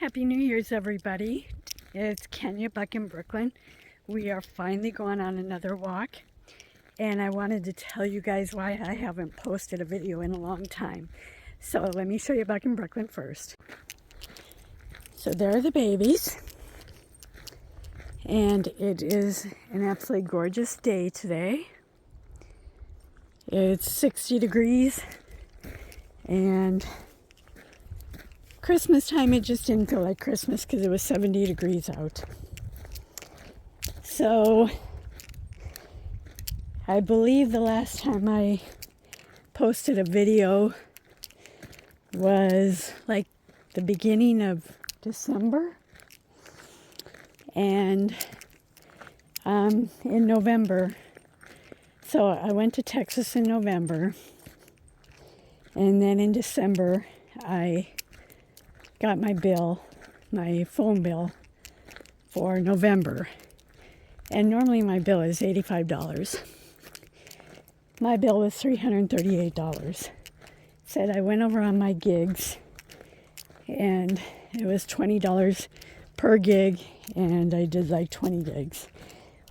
Happy New Year's, everybody. It's Kenya back in Brooklyn. We are finally going on another walk, and I wanted to tell you guys why I haven't posted a video in a long time. So let me show you back in Brooklyn first. So there are the babies, and it is an absolutely gorgeous day today. It's 60 degrees, and Christmas time, it just didn't feel like Christmas because it was 70 degrees out. So I believe the last time I posted a video was like the beginning of December, and in November. So I went to Texas in November, and then in December I got my bill, my phone bill for November. And normally my bill is $85. My bill was $338. Said I went over on my gigs, and it was $20 per gig, and I did like 20 gigs.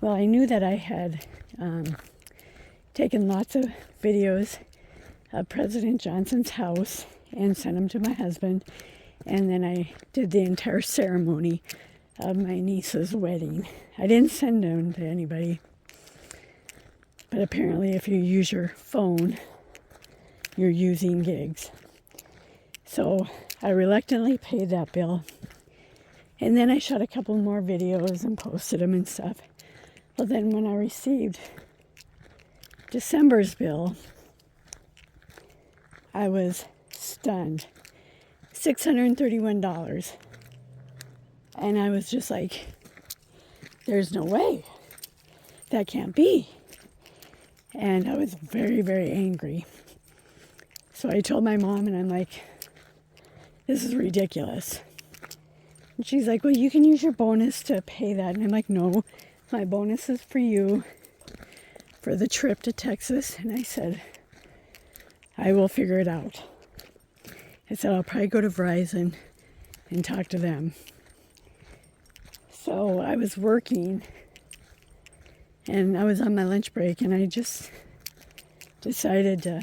Well, I knew that I had taken lots of videos of President Johnson's house and sent them to my husband. And then I did the entire ceremony of my niece's wedding. I didn't send them to anybody, but apparently if you use your phone, you're using gigs. So I reluctantly paid that bill. And then I shot a couple more videos and posted them and stuff. Well, then when I received December's bill, I was stunned. $631. And I was just like, there's no way. That can't be. And I was very, very angry. So I told my mom, and I'm like, this is ridiculous. And she's like, well, you can use your bonus to pay that. And I'm like, no, my bonus is for you for the trip to Texas. And I said, I will figure it out. I said, I'll probably go to Verizon and talk to them. So I was working, and I was on my lunch break, and I just decided to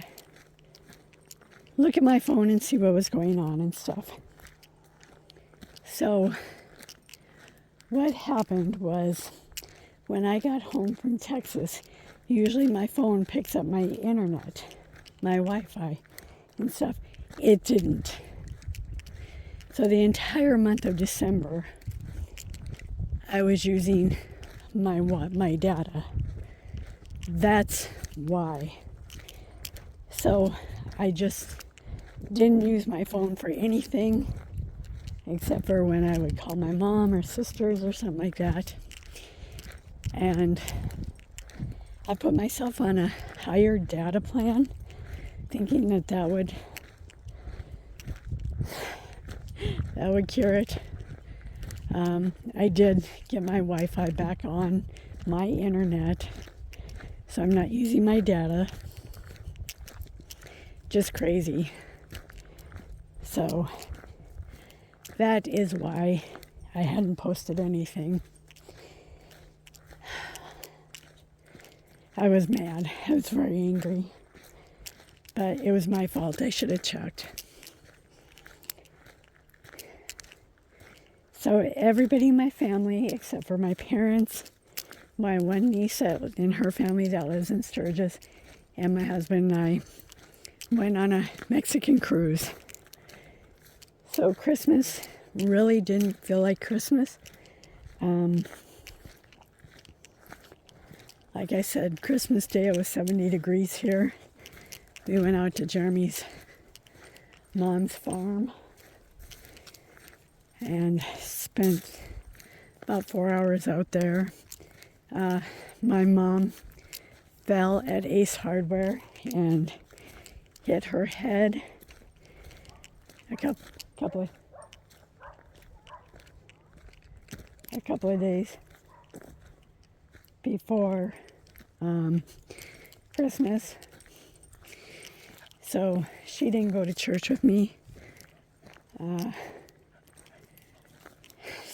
look at my phone and see what was going on and stuff. So what happened was, when I got home from Texas, usually my phone picks up my internet, my Wi-Fi and stuff. It didn't. So the entire month of December, I was using my data. That's why. So I just didn't use my phone for anything except for when I would call my mom or sisters or something like that. And I put myself on a higher data plan, thinking that would cure it. I did get my Wi-Fi back on my internet, so I'm not using my data. Just crazy. So that is why I hadn't posted anything. I was mad. I was very angry. But it was my fault. I should have checked. So everybody in my family, except for my parents, my one niece in her family that lives in Sturgis, and my husband and I went on a Mexican cruise. So Christmas really didn't feel like Christmas. Like I said, Christmas Day, it was 70 degrees here. We went out to Jeremy's mom's farm and spent about 4 hours out there. My mom fell at Ace Hardware and hit her head a couple of days before Christmas. So she didn't go to church with me.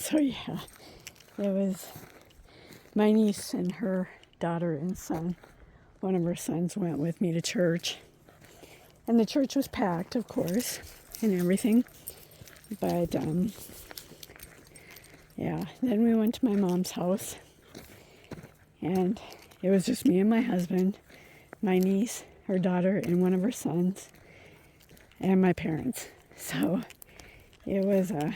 So yeah, it was my niece and her daughter and son. One of her sons went with me to church. And the church was packed, of course, and everything. But yeah, then we went to my mom's house. And it was just me and my husband, my niece, her daughter, and one of her sons, and my parents. So it was a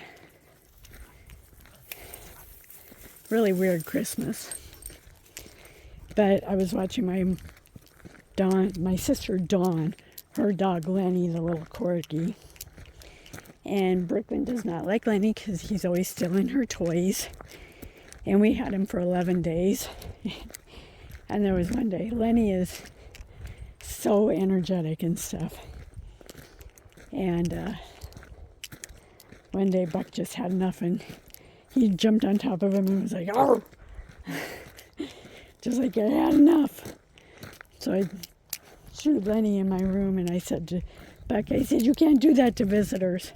really weird Christmas. But I was watching my sister Dawn, her dog Lenny, the little corgi. And Brooklyn does not like Lenny because he's always stealing her toys. And we had him for 11 days. And there was one day, Lenny is so energetic and stuff. And one day Buck just had enough and he jumped on top of him and was like, "Arr!" Just like, I had enough. So I threw Lenny in my room and I said to Buck, I said, "You can't do that to visitors."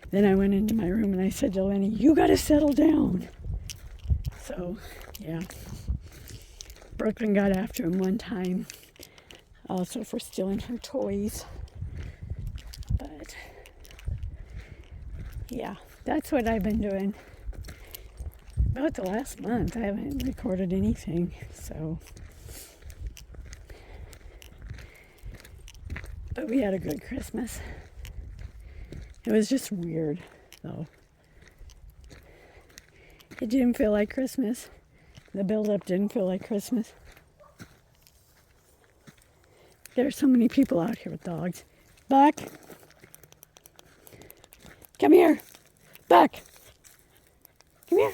Then I went into my room and I said to Lenny, "You got to settle down." So, yeah. Brooklyn got after him one time, also for stealing her toys. But, yeah, that's what I've been doing. About the last month, I haven't recorded anything, so. But we had a good Christmas. It was just weird, though. It didn't feel like Christmas. The build-up didn't feel like Christmas. There's so many people out here with dogs. Buck! Come here! Buck! Come here!